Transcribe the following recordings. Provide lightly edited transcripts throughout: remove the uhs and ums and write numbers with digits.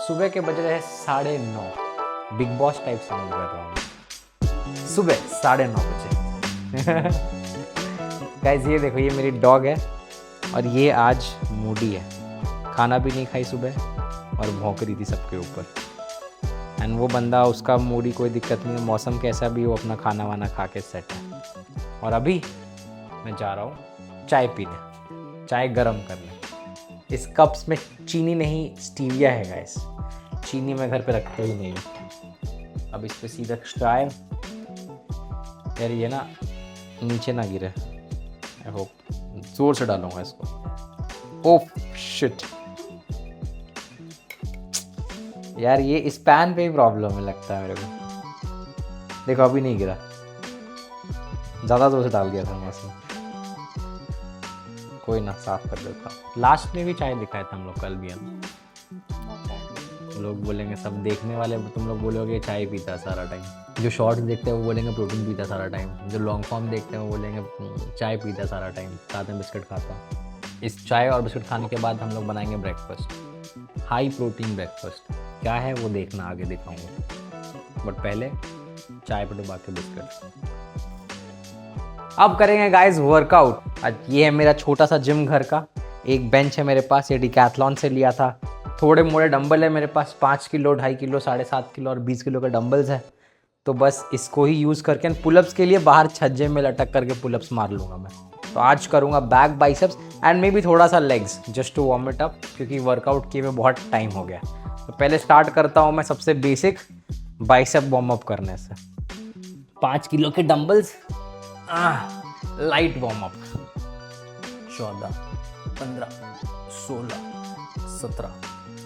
सुबह के बज रहे हैं 9:30। बिग बॉस टाइप साउंड कर रहा हूँ। सुबह 9:30 बजे। गाइस ये देखो, ये मेरी डॉग है और ये आज मूडी है। खाना भी नहीं खाई सुबह और भौंक रही थी सबके ऊपर। एंड वो बंदा, उसका मूडी कोई दिक्कत नहीं है, मौसम कैसा भी हो, अपना खाना वाना खा के सेट है। और अभी मैं जा रहा हूँ चाय पीने, चाय गरम करने। इस कप्स में चीनी नहीं, स्टीविया है गाइस। चीनी मैं घर पे रखते ही नहीं हूँ। अब इस पे सीधा चाय। यार ये ना नीचे ना गिरे, आई होप। जोर से डालूंगा इसको। ओह शिट यार, ये इस पैन पे ही प्रॉब्लम है लगता है मेरे को। देखो अभी नहीं गिरा, ज़्यादा जोर से डाल दिया था मैं इसमें। कोई ना, साफ कर देता हूँ। लास्ट में भी चाय दिखाया था हम लोग कल भी। हम लोग बोलेंगे, सब देखने वाले तुम लोग बोलोगे चाय पीता सारा टाइम। जो शॉर्ट्स देखते हैं वो बोलेंगे प्रोटीन पीता सारा टाइम। जो लॉन्ग फॉर्म देखते हैं वो बोलेंगे चाय पीता सारा टाइम, साथ में बिस्किट खाता है। इस चाय और बिस्किट खाने के बाद हम लोग बनाएंगे ब्रेकफास्ट, हाई प्रोटीन ब्रेकफास्ट। क्या है वो देखना, आगे दिखाऊंगा। बट पहले चाय पे डुबा के बिस्किट। अब करेंगे गाइस वर्कआउट। आज ये है मेरा छोटा सा जिम घर का। एक बेंच है मेरे पास, ये डिकैथलॉन से लिया था। थोड़े मोड़े डंबल है मेरे पास, 5 किलो, 2.5 किलो, 7.5 किलो और 20 किलो के डंबल्स है। तो बस इसको ही यूज़ करके पुलअप्स के लिए बाहर छज्जे में लटक करके पुलअप्स मार लूँगा मैं। तो आज करूँगा back biceps and maybe थोड़ा सा legs, just to warm it up, क्योंकि वर्कआउट किए हुए बहुत टाइम हो गया। तो पहले स्टार्ट करता हूँ मैं सबसे बेसिक बाइसेप वार्म अप करने से। 5 किलो के डंबल्स, लाइट वार्म अप। 14, 15, 16, 17,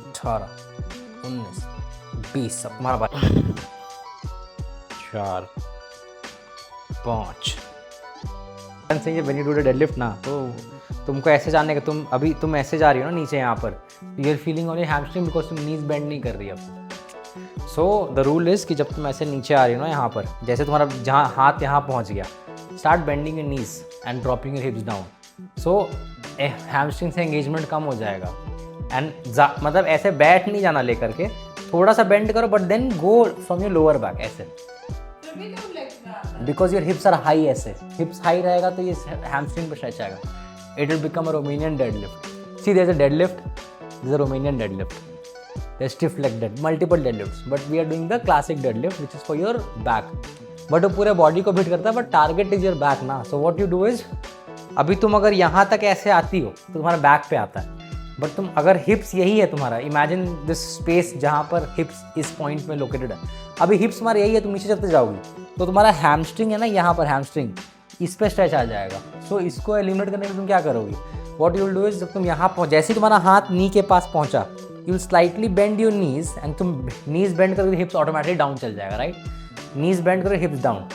18, 19, 20। अब तुम्हारा बात। 4, 5। When you do the deadlift ना, तो तुमको ऐसे जाने का, तुम ऐसे जा रही हो ना नीचे यहाँ पर, you are feeling on your hamstring because तुम नीज बेंड नहीं कर रही अब। सो द रूल इज़ कि जब तुम ऐसे नीचे आ रही हो ना यहाँ पर, जैसे तुम्हारा जहाँ हाथ यहाँ पहुँच गया, start bending your knees and dropping your hips down. So hamstring से एंगेजमेंट कम हो जाएगा। एंड मतलब ऐसे बैठ नहीं जाना लेकर के, थोड़ा सा बेंड करो, but then go from your lower back ऐसे, because your hips are high. ऐसे हिप्स हाई रहेगा तो ये हैमस्ट्रिंग पे स्ट्रेच आएगा। It will become a Romanian deadlift. See there is a deadlift, this is a Romanian deadlift, there stiff leg dead, multiple deadlifts, but we are doing the classic deadlift which is for your back. But वो पूरे body को fit करता है, but target is your back ना। So what you do is, अभी तुम अगर यहाँ तक ऐसे आती हो तो तुम्हारा बैक पे आता है, बट तुम अगर हिप्स यही है तुम्हारा, इमेजिन दिस स्पेस जहाँ पर हिप्स इस पॉइंट में लोकेटेड है, अभी हिप्स तुम्हारा यही है, तुम नीचे चलते जाओगी तो तुम्हारा हैमस्ट्रिंग है ना, यहाँ पर हैमस्ट्रिंग इस पे स्ट्रेच आ जाएगा। सो इसको एलिमिनेट करने के लिए तुम क्या करोगी, what you will do is, जब तुम यहाँ पहुँच, जैसे ही तुम्हारा हाथ नी के पास पहुँचा, you will slightly bend your knees and तुम नीज बेंड करोगे, हिप्स ऑटोमेटिकली डाउन चल जाएगा, राइट। नीज बेंड करो, हिप्स डाउन।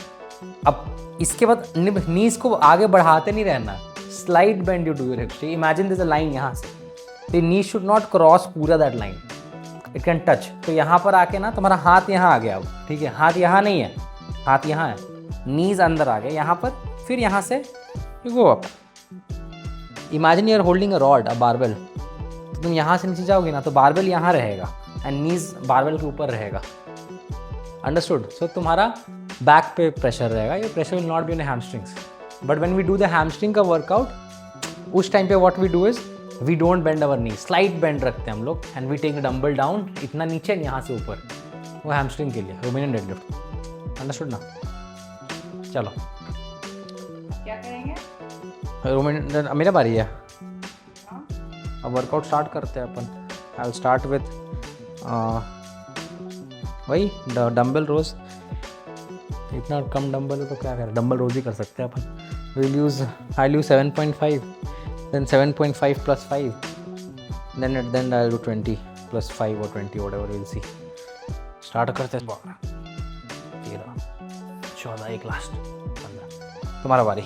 अब इसके बाद नीज को आगे बढ़ाते नहीं रहना, slide bend you do your hips. Imagine this a line यहाँ से, तो नीज शुड नॉट क्रॉस पूरा that line, it can touch. तो यहाँ पर आके ना तुम्हारा हाथ यहाँ आ गया अब, ठीक है, हाथ यहाँ नहीं है, हाथ यहाँ है, नीज अंदर आ गया यहाँ पर, फिर यहाँ से you go up. Imagine you are holding a rod, a barbell. तो तुम यहाँ से नीचे जाओगे ना तो बारबेल यहाँ रहेगा एंड नीज बारबेल के ऊपर रहेगा, अंडरस्टूड। सो तुम्हारा बैक पे प्रेशर रहेगा, ये pressure will not be on hamstrings. But when we do the hamstring का वर्कआउट, उस टाइम पे what we do is, we don't bend our knee, slight bend रखते हैं हम लोग and we take the dumbbell down, इतना नीचे यहाँ से ऊपर, वो हैमस्ट्रिंग के लिए रोमेनियन डेडलिफ्ट, अंडरस्टूड ना। चलो क्या करेंगे? रोमेनियन, मेरा बारी है। अब वर्कआउट स्टार्ट करते हैं अपन। आई विल स्टार्ट विथ वही डंबल रोज। इतना कम डंबल है तो क्या करें, डंबल रोज ही कर सकते हैं अपन। Will use, I use 7.5, then 7.5 plus 5, then I'll do 20 plus 5 or 20, whatever, we'll see. Start करते हैं। 13, 14, एक लास्ट, 15, तुम्हारा बारी।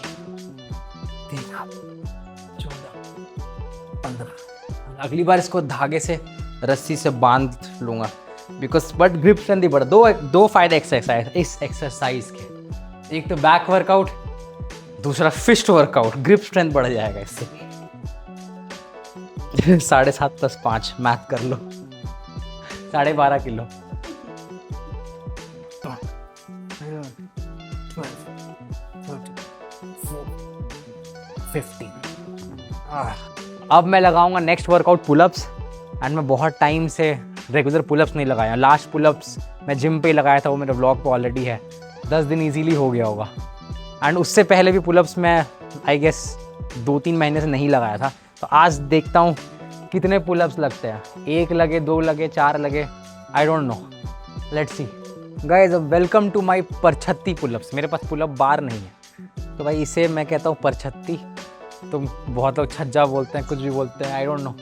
13, 14, 15। अगली बार इसको धागे से, रस्सी से बांध लूँगा, बिकॉज बट ग्रिप स्ट्रेंथ ही बढ़ा। दो फायदे एक्सरसाइज इस एक्सरसाइज के, एक तो बैक वर्कआउट, दूसरा फिस्ट वर्कआउट, ग्रिप स्ट्रेंथ बढ़ जाएगा इससे। 7.5 + 5 मैथ कर लो, 12.5 किलो। 15। अब मैं लगाऊंगा नेक्स्ट वर्कआउट पुलअप्स। एंड मैं बहुत टाइम से रेगुलर पुलअप्स नहीं लगाया। लास्ट पुलअप्स मैं जिम पे ही लगाया था, वो मेरे व्लॉग पे ऑलरेडी है। 10 दिन इजीली हो गया होगा। एंड उससे पहले भी पुलअप्स मैं आई गेस 2-3 महीने से नहीं लगाया था। तो आज देखता हूँ कितने पुलअप्स लगते हैं। 1 लगे, 2 लगे, 4 लगे, I don't know, let's see. Guys welcome to my परछत्ती पुलअप्स। मेरे पास पुलअप बार नहीं है, तो भाई इसे मैं कहता हूँ परछत्ती। तुम बहुत लोग छज्जा बोलते हैं, कुछ भी बोलते हैं, आई डोंट नो,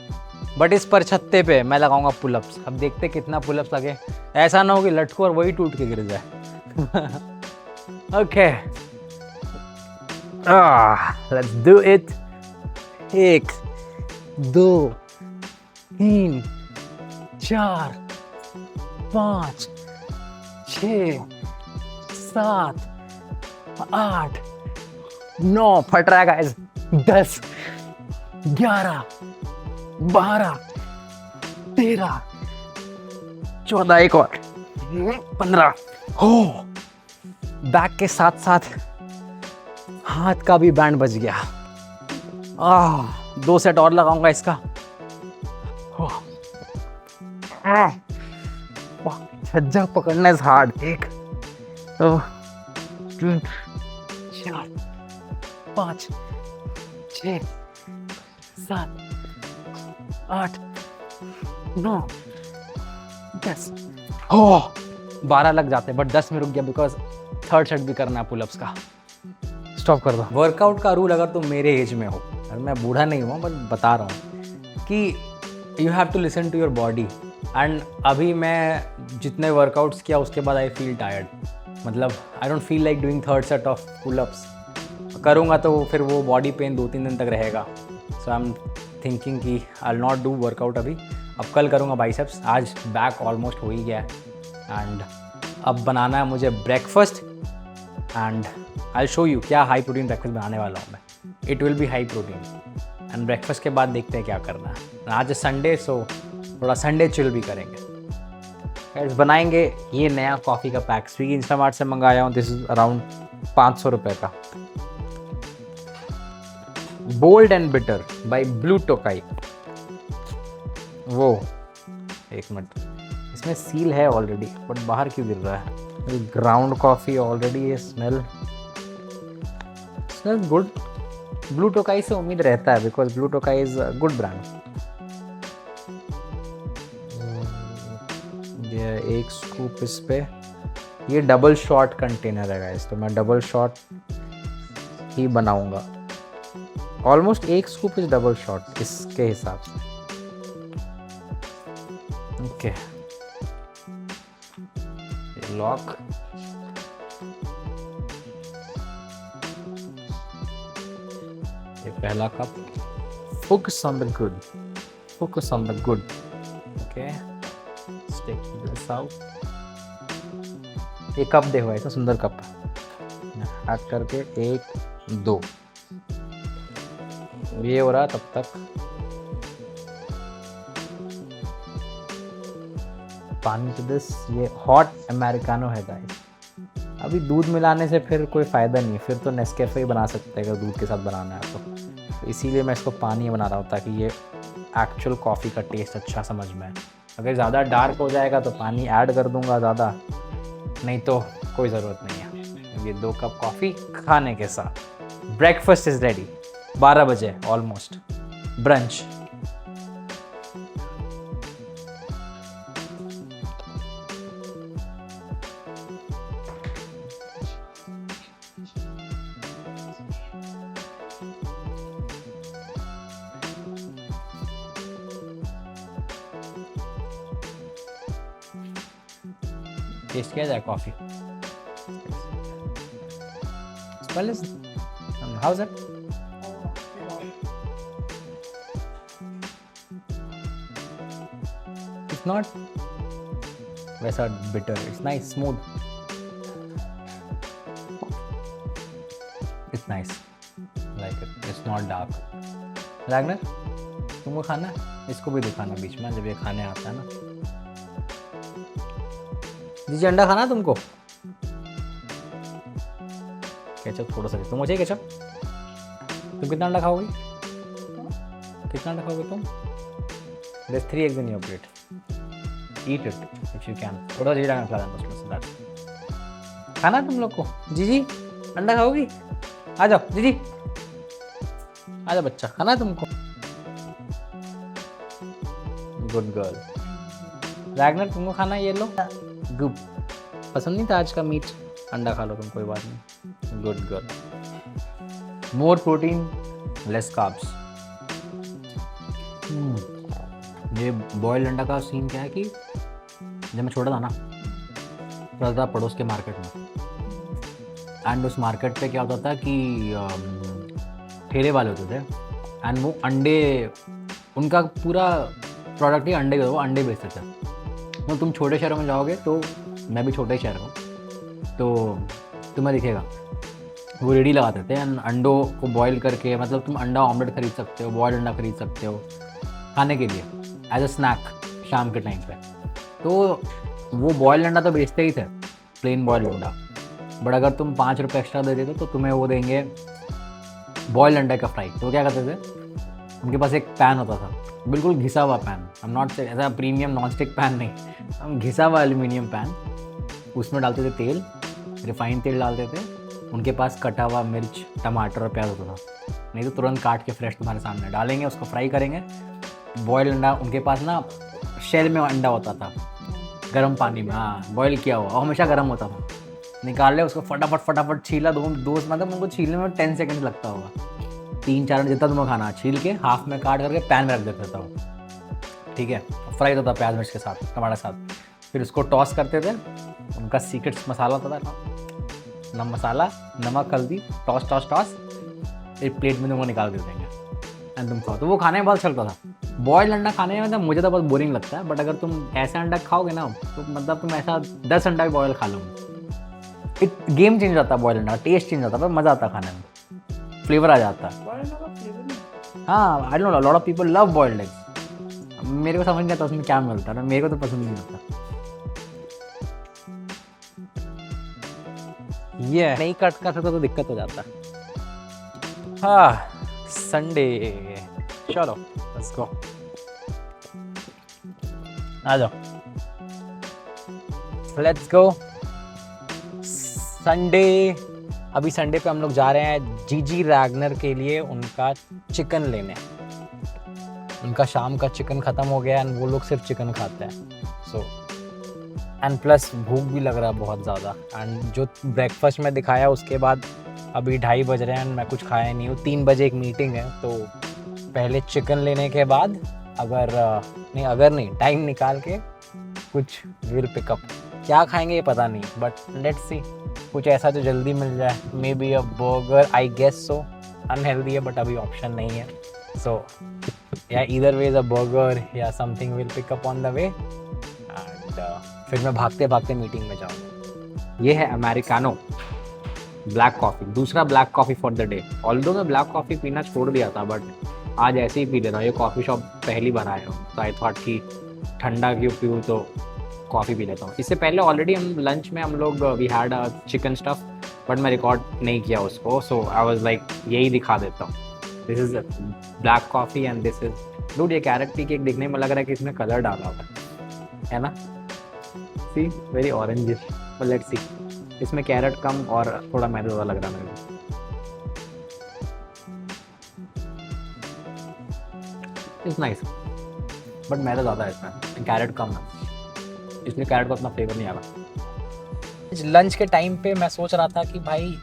बट इस परछत्ते पे मैं लगाऊंगा पुलअप्स। अब देखते कितना पुलअप्स लगे। ऐसा ना हो कि लटको और वही टूट के गिर जाए। Okay, let's do it. 1 2 3 4 5 6 7 8 9, फट रहा है गाइस। 10 11 12 13 14, एक और 15। हो, बैक के साथ साथ हाथ का भी बैंड बज गया। 2 सेट और लगाऊंगा इसका। छज्जा पकड़ना इज हार्ड। 1 2 3 4 5 6 7 8 9 10। हो, 12 लग जाते, बट 10 में रुक गया बिकॉज थर्ड सेट भी करना है पुलअप्स का। स्टॉप कर दो। वर्कआउट का रूल, अगर तुम मेरे एज में हो, और मैं बूढ़ा नहीं हुआ बट बता रहा हूँ कि you have to listen to your body. And अभी मैं जितने वर्कआउट्स किया उसके बाद आई फील टायर्ड। मतलब I don't feel like doing third set of pullups. करूँगा तो फिर वो बॉडी पेन 2-3 दिन तक रहेगा। सो आई एम थिंकिंग कि I will not do workout अभी। अब कल करूँगा बाइसेप्स। आज बैक ऑलमोस्ट हो ही गया है। एंड अब बनाना है मुझे breakfast. And I show you क्या हाई प्रोटीन ब्रेकफास्ट बनाने वाला हूँ मैं। It will be high protein. And breakfast के बाद देखते हैं क्या करना है। आज संडे, सो थोड़ा संडे चिल भी करेंगे। गाइस बनाएंगे ये नया कॉफ़ी का पैक। स्विगी इंस्टामार्ट से मंगाया हूँ। दिस इज़ अराउंड 500 रुपये का। Bold and bitter by Blue Tokai. वो 1 मिनट, इसमें सील है ऑलरेडी, बट बाहर क्यों गिर रहा है? ग्राउंड कॉफ़ी ऑलरेडी, ये स्मेल गुड। ब्लू टोकाई से उम्मीद रहता है because blue Tokai is good brand. ये 1 स्कूप इस पे। ये डबल शॉट कंटेनर है गाइस, तो मैं डबल शॉट ही बनाऊंगा। Almost 1 scoop is double shot इसके हिसाब से। Okay, lock. ये पहला cup. Focus on the good, focus on the good. Okay, stick this out. ये कप देखो, ऐसा सुंदर कप ऐड करके 1 2 ये हो रहा तब तक पानी टू दिस। ये हॉट अमेरिकानो है गाइस। अभी दूध मिलाने से फिर कोई फ़ायदा नहीं है, फिर तो नेस्कैफे ही बना सकते हैं अगर दूध के साथ बनाना है तो इसीलिए मैं इसको पानी बना रहा हूँ ताकि ये एक्चुअल कॉफ़ी का टेस्ट अच्छा समझ में आए। अगर ज़्यादा डार्क हो जाएगा तो पानी ऐड कर दूंगा ज़्यादा, नहीं तो कोई ज़रूरत नहीं है। ये 2 कप कॉफ़ी खाने के साथ ब्रेकफास्ट इज़ रेडी। 12 बजे ऑलमोस्ट, ब्रंच। टेस्ट किया जाए coffee. Smell is how is it? It's not वैसा bitter, it's nice, smooth, it's nice, like it, it's not dark. Ragnar, तुमको खाना है? इसको भी दिखाना बीच में जब ये खाने आता है ना। जी अंडा खाना है तुमको? केचप थोड़ा सा तुम मुझे केचप। तुम कितना अंडा खाओगे? कितना अंडा खाओगे तुम? There's 3 eggs in your plate. Eat it if you can. थोड़ा जीरा खा लेना उसमें से दाल। खाना है तुम लोग को? जी अंडा खाओगी? आ जाओ जी आ जाओ बच्चा, खाना है तुमको? Good girl. रैगनर तुमको खाना है? ये लो। गुड। पसंद नहीं था आज का मीट? अंडा खा लो तुम, कोई बात नहीं। Good girl. More protein less carbs. ये बॉयल्ड अंडा का सीन क्या है कि जब मैं छोटा था ना, तो था पड़ोस के मार्केट में, एंड उस मार्केट पे क्या होता था कि ठेले वाले होते थे, एंड वो अंडे, उनका पूरा प्रोडक्ट ही अंडे का, वो अंडे बेचते थे। तो तुम छोटे शहरों में जाओगे, तो मैं भी छोटे शहर हूँ, तो तुम्हें दिखेगा वो रेडी लगाते थे, एंड अंडों को बॉयल करके, मतलब तुम अंडा ऑमलेट खरीद सकते हो, बॉयल्ड अंडा खरीद सकते हो खाने के लिए एज अ स्नैक शाम के टाइम पे। तो वो बॉयल्ड अंडा तो बेचते ही थे, प्लेन बॉयल्ड अंडा, बट अगर तुम 5 रुपये एक्स्ट्रा दे देते तो तुम्हें वो देंगे बॉयल्ड अंडे का फ्राई। तो क्या करते थे, उनके पास एक पैन होता था, बिल्कुल घिसा हुआ पैन, हम नॉट ऐसा प्रीमियम नॉन स्टिक पैन नहीं, हम घिसा हुआ एल्यूमिनियम पैन, उसमें डालते थे तेल, रिफाइंड तेल डालते थे, उनके पास कटा हुआ मिर्च, टमाटर और प्याज होता था, नहीं तो तुरंत काट के फ्रेश तुम्हारे सामने डालेंगे, उसको फ्राई करेंगे। बॉयल्ड अंडा उनके पास ना शेल में अंडा होता था, गर्म पानी में, हाँ बॉयल किया हुआ, और हमेशा गर्म होता था। निकाल ले उसको, फटाफट छीला, दो मतलब उनको छीलने में 10 सेकंड लगता होगा, 3-4 जितना तुम्हें खाना, छील के हाफ में काट करके पैन में रख देता था वो, ठीक है, फ्राई होता था प्याज मिर्च के साथ, टमाटर के साथ, फिर उसको टॉस करते थे। उनका सीक्रेट मसाला होता था नमक मसाला, नमक हल्दी, टॉस, एक प्लेट में तुमको निकाल के देंगे एंड तुम खाओ। तो वो खाने में बहुत चलता था। बॉयल्ड अंडा खाने में मतलब मुझे तो बहुत बोरिंग लगता है, बट अगर तुम ऐसा अंडा खाओगे ना, तो मतलब तुम ऐसा 10 अंडा भी बॉयल खा लोगे, एक गेम चेंज होता है, बॉयल्ड अंडा टेस्ट चेंज होता है, पर मज़ा आता है खाने में, फ्लेवर आ जाता है। हाँ, आई don't no, lot of people love boiled eggs, मेरे को समझ नहीं आता उसमें क्या मिलता है, मेरे को तो पसंद नहीं आता। ये नहीं कट कर सकता तो दिक्कत हो जाता है। हाँ, संडे, चलो लेट्स गो, आ जाओ, लेट्स गो। संडे, अभी संडे पे हम लोग जा रहे हैं जीजी रैगनर के लिए उनका चिकन लेने। उनका शाम का चिकन ख़त्म हो गया एंड वो लोग सिर्फ चिकन खाते हैं, सो एंड प्लस भूख भी लग रहा है बहुत ज़्यादा, एंड जो ब्रेकफास्ट में दिखाया उसके बाद अभी 2:30 बज रहे हैं एंड मैं कुछ खाया नहीं हूँ। 3 बजे एक मीटिंग है, तो पहले चिकन लेने के बाद अगर नहीं टाइम निकाल के कुछ विल पिकअप। क्या खाएंगे ये पता नहीं, बट लेट्स सी, कुछ ऐसा जो जल्दी मिल जाए, maybe a burger, I guess so, unhealthy है बट अभी ऑप्शन नहीं है, सो या either way is a burger या something will pickup on the way, and फिर मैं भागते भागते मीटिंग में जाऊँगा। ये है अमेरिकानो ब्लैक कॉफ़ी, दूसरा black coffee for the day. Although मैं ब्लैक कॉफ़ी पीना छोड़ दिया था, बट आज ऐसे ही पी लेता हूँ, ये कॉफ़ी शॉप पहली बार आया हूँ, तो आई थॉट कि ठंडा क्यों पीऊँ, तो कॉफ़ी पी लेता हूँ। इससे पहले ऑलरेडी हम लंच में हम लोग we had a chicken stuff, but मैं रिकॉर्ड नहीं किया उसको, सो आई वाज लाइक यही दिखा देता हूँ। This is black coffee and this is dude, ये कैरेट टी केक दिखने में लग रहा है कि इसमें कलर डाला हुआ है ना, see very orangish, but let's see, इसमें कैरेट कम और थोड़ा मैदा ज़्यादा लग रहा है मेरे को। इट्स नाइस, बट मैदा ज़्यादा है इसमें, कैरेट कम है, इसलिए कैरेट को उतना फ्लेवर नहीं आ रहा। लंच के टाइम पे मैं सोच रहा था कि भाई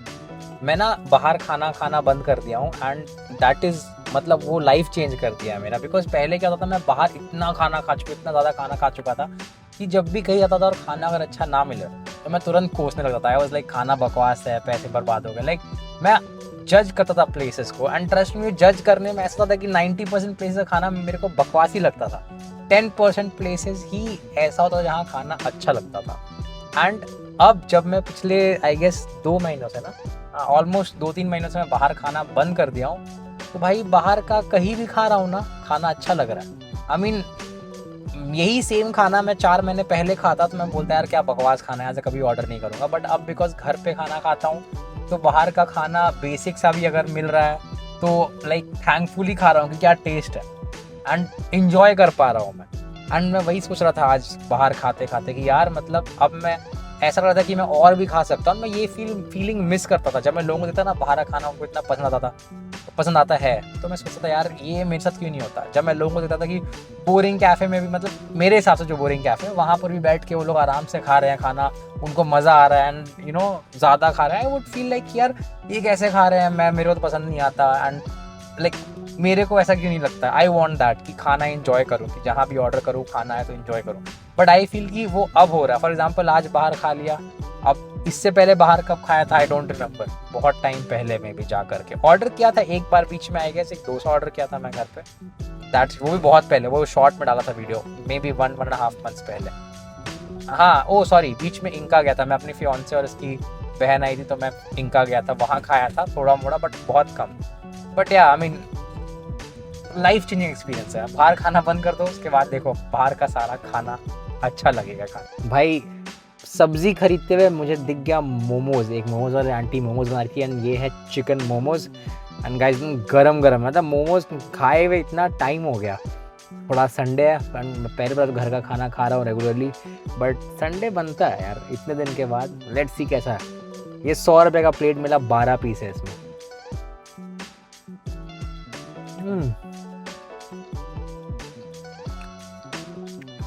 मैं ना बाहर खाना बंद कर दिया हूँ, एंड दैट इज़ मतलब वो लाइफ चेंज कर दिया है मेरा। बिकॉज पहले क्या होता था, मैं बाहर इतना खाना खा चुका, इतना ज़्यादा खाना खा चुका था कि जब भी कहीं जाता था और खाना अगर अच्छा ना मिले तो मैं तुरंत कोसने लगता था। आई वाज लाइक खाना बकवास है, पैसे बर्बाद हो गए, लाइक मैं जज करता था प्लेसेस को, एंड ट्रस्ट में जज करने में ऐसा था कि 90% प्लेसेस का खाना मेरे को बकवास ही लगता था, 10% प्लेसेस ही ऐसा होता था जहाँ खाना अच्छा लगता था। एंड अब जब मैं पिछले आई गेस 2 महीनों से ना, ऑलमोस्ट 2-3 महीनों से मैं बाहर खाना बंद कर दिया हूँ, तो भाई बाहर का कहीं भी खा रहा हूँ ना, खाना अच्छा लग रहा है। आई मीन यही सेम खाना मैं 4 महीने पहले खाता तो मैं बोलता यार क्या बकवास खाना है, ऐसे कभी ऑर्डर नहीं करूँगा। बट अब बिकॉज घर पे खाना खाता हूँ तो बाहर का खाना बेसिक सा भी अगर मिल रहा है तो लाइक थैंकफुली खा रहा हूँ कि क्या टेस्ट है एंड इन्जॉय कर पा रहा हूँ मैं। एंड मैं वही सोच रहा था आज बाहर खाते खाते कि यार मतलब अब मैं ऐसा लग रहा था कि मैं और भी खा सकता हूँ। मैं ये फीलिंग मिस करता था जब मैं लोगों को देता ना बाहर का खाना, उनको इतना पसंद आता है तो मैं सोचता था यार ये मेरे साथ क्यों नहीं होता। जब मैं लोगों को देता था कि बोरिंग कैफ़े में भी, मतलब मेरे हिसाब से जो बोरिंग कैफ़े है वहाँ पर भी बैठ के वो लोग आराम से खा रहे हैं खाना, उनको मज़ा आ रहा है एंड यू नो ज़्यादा खा रहे हैं, आई वुड फील लाइक यार ये कैसे खा रहे हैं, मेरे को तो पसंद नहीं आता एंड लाइक मेरे को ऐसा क्यों नहीं लगता। आई वॉन्ट दैट कि खाना इंजॉय करूँ, कि जहाँ भी ऑर्डर करूँ खाना है तो इंजॉय करूँ। बट आई फील कि वो अब हो रहा है। फॉर एग्जाम्पल आज बाहर खा लिया, अब इससे पहले बाहर कब खाया था आई डोंट रिमेंबर, बहुत टाइम पहले में भी जा करके ऑर्डर किया था एक बार बीच में, आई गेस एक डोसा ऑर्डर किया था मैं घर पे, दैट्स वो भी बहुत पहले, वो शॉर्ट में डाला था वीडियो, मे बी 1.5 months पहले। हाँ ओ सॉरी, बीच में इंका गया था मैं, अपनी फियांसे और इसकी बहन आई थी तो मैं इंका गया था, वहाँ खाया था थोड़ा मोड़ा बट बहुत कम। बट या I mean life changing experience है। बाहर खाना बंद कर दो उसके बाद देखो बाहर का सारा खाना अच्छा लगेगा खाना। भाई सब्जी खरीदते हुए मुझे दिख गया मोमोज, एक मोमोज वाले आंटी मोमोज बना रही है एंड ये है चिकन मोमोज एंड गाइस गरम गरम, मतलब मोमोज खाए हुए इतना टाइम हो गया। थोड़ा संडे है एंड मैं पहली बार घर का खाना खा रहा हूँ रेगुलरली, बट संडे बनता है यार इतने दिन के बाद। लेट्स सी कैसा है। ये 100 रुपये का प्लेट मिला, 12 पीस है इसमें।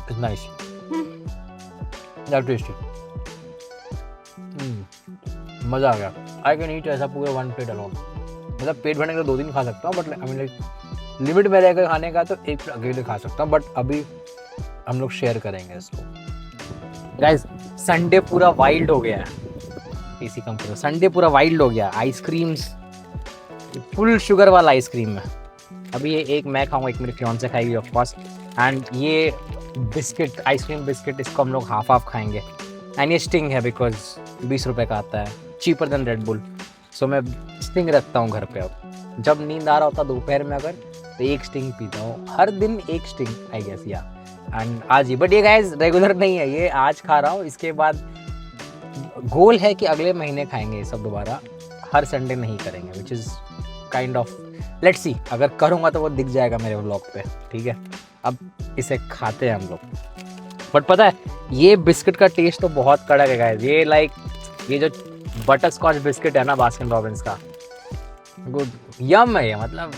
It's nice. That tasty. मज़ा आ गया। आई कैन ईट ऐसा पूरा 1 plate अलोन, मतलब पेट भरने के 2 दिन खा सकता हूँ but I mean like limit में रहकर खाने का तो एक अकेले खा सकता हूँ, बट अभी हम लोग शेयर करेंगे इसको। गाइस संडे पूरा वाइल्ड हो गया है, एसी कम करो, संडे पूरा वाइल्ड हो गया। आइसक्रीम्स फुल शुगर वाला आइसक्रीम है। अभी ये एक मैं खाऊंगा, एक मेरी फियांसे खाएगी ऑफ कोर्स, एंड ये बिस्किट आइसक्रीम बिस्किट इसको हम लोग हाफ खाएंगे। एंड ये स्टिंग है बिकॉज 20 रुपये का आता है, चीपर देन रेड बुल। सो मैं स्टिंग रखता हूँ घर पे। अब जब नींद आ रहा होता दोपहर में अगर तो एक स्टिंग पीता हूँ, हर दिन एक स्टिंग आई गेस या। एंड आज ही, बट ये गाइस रेगुलर नहीं है, ये आज खा रहा हूँ। इसके बाद गोल है कि अगले महीने खाएंगे ये सब दोबारा, हर संडे नहीं करेंगे, which is kind of let's see. अगर करूँगा तो वो दिख जाएगा मेरे व्लॉग पे, ठीक है। अब इसे खाते हैं हम लोग। बट पता है ये बिस्किट का टेस्ट तो बहुत कड़क है गाइस। ये लाइक ये जो बटर स्कॉच बिस्किट है ना बास्किन रॉबिन्स का, गुड यम है ये, मतलब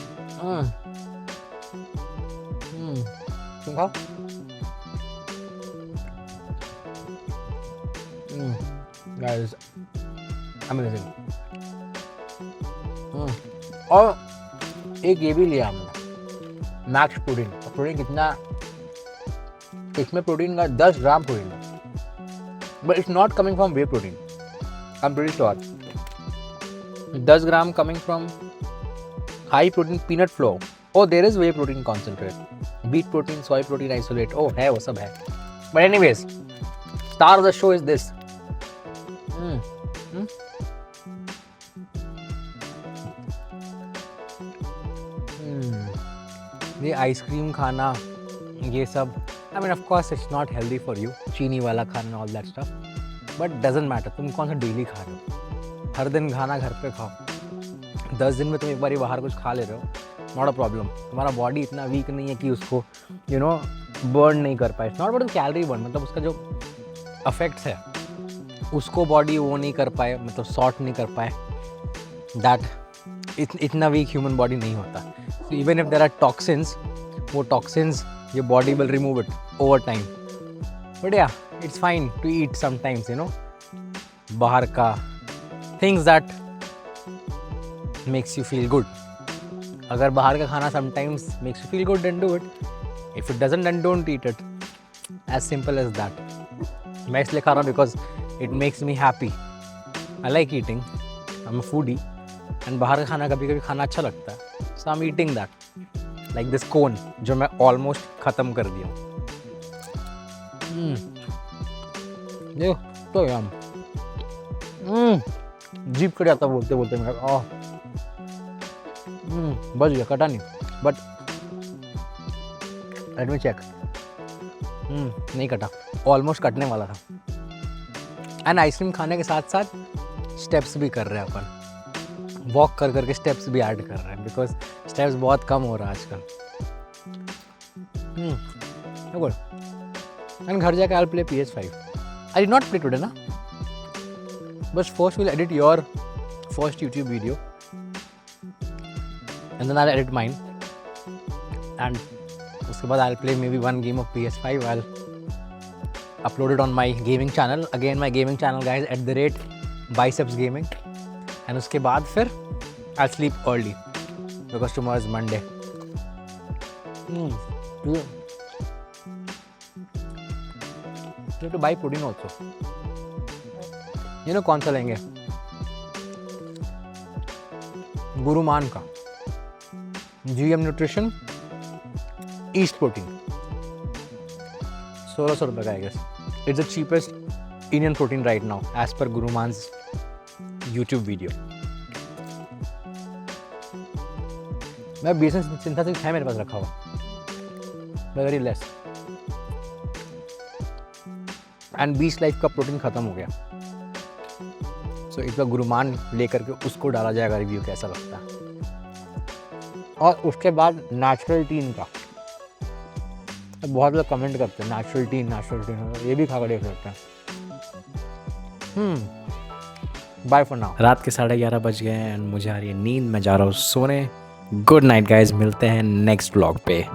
तुम खाओ। Guys amazing. और एक ये भी लिया हमने मैक्स प्रोटीन। प्रोटीन कितना इसमें, प्रोटीन का 10 ग्राम प्रोटीन है, but it's not coming from whey protein, I am pretty sure. 10 gram coming from high protein peanut flour. Oh there is whey protein concentrate, beet protein, soya protein isolate, oh है वो सब है। But anyways star of the show is this. ये ice cream खाना ये सब, I mean of course it's not healthy for you, चीनी वाला खाना all that stuff, but doesn't matter. तुम कौन सा डेली खा रहे हो, हर दिन खाना घर पे खाओ। 10 दिन में तुम एक बार बाहर कुछ खा ले रहे हो, नॉट अ प्रॉब्लम। तुम्हारा बॉडी इतना वीक नहीं है कि उसको यू नो बर्न नहीं कर पाए। नॉट अबाउट कैलोरी बर्न, मतलब उसका जो अफेक्ट्स है उसको बॉडी वो नहीं कर पाए, मतलब सॉर्ट नहीं कर पाए। दैट इतना वीक ह्यूमन बॉडी नहीं होता। So even if there are toxins, वो toxins your body will remove it over time. But yeah, it's fine to eat sometimes, you know, बाहर का things that makes you feel good. अगर बाहर का खाना sometimes makes you feel good, then do it. If it doesn't, then don't eat it. As simple as that. मैं इसलिए खा रहा हूँ because it makes me happy. I like eating. I'm a foodie. And बाहर का खाना कभी कभी खाना अच्छा लगता है। So I'm eating that, like this cone जो मैं almost ख़त्म कर दिया हूँ। देखो तो याम जीप कट जाता बोलते बोलते मेरा। बच गया, कटा नहीं, बट लेट मी चेक। नहीं कटा, ऑलमोस्ट कटने वाला था। एंड आइसक्रीम खाने के साथ साथ स्टेप्स भी कर रहे हैं अपन, वॉक कर करके स्टेप्स भी ऐड कर रहे हैं, बिकॉज स्टेप्स बहुत कम हो रहा है आजकल। गुड। एंड घर जाकर I play PS5। I did not play today ना, बस first will edit your first YouTube video and then I edit mine, and उसके बाद I play maybe one game of PS5। I upload it on my gaming channel, again my gaming channel guys @biceps gaming, and उसके बाद फिर I'll sleep early because tomorrow is Monday. You have to buy pudding also. You know कौन सा लेंगे? गुरुमान का GM Nutrition East Protein, 1600 रुपये का I guess. It's the cheapest Indian protein right now as per Guruman's YouTube video. मैं बेसन synthetic है मेरे पास रखा हुआ, वेरी लेस, एंड 20 लाइफ का प्रोटीन खत्म हो गया। सो इस बार गुरुमान लेकर के उसको डाला जाएगा, रिव्यू कैसा लगता है। और उसके बाद नेचुरल टीन का, बहुत लोग कमेंट करते हैं नेचुरल टी, ये भी खा कर देख सकते हैं। Bye for now. रात के 11:30 बज गए हैं एंड मुझे आ रही है नींद, मैं जा रहा हूँ सोने। गुड नाइट गाइज, मिलते हैं नेक्स्ट व्लॉग पे।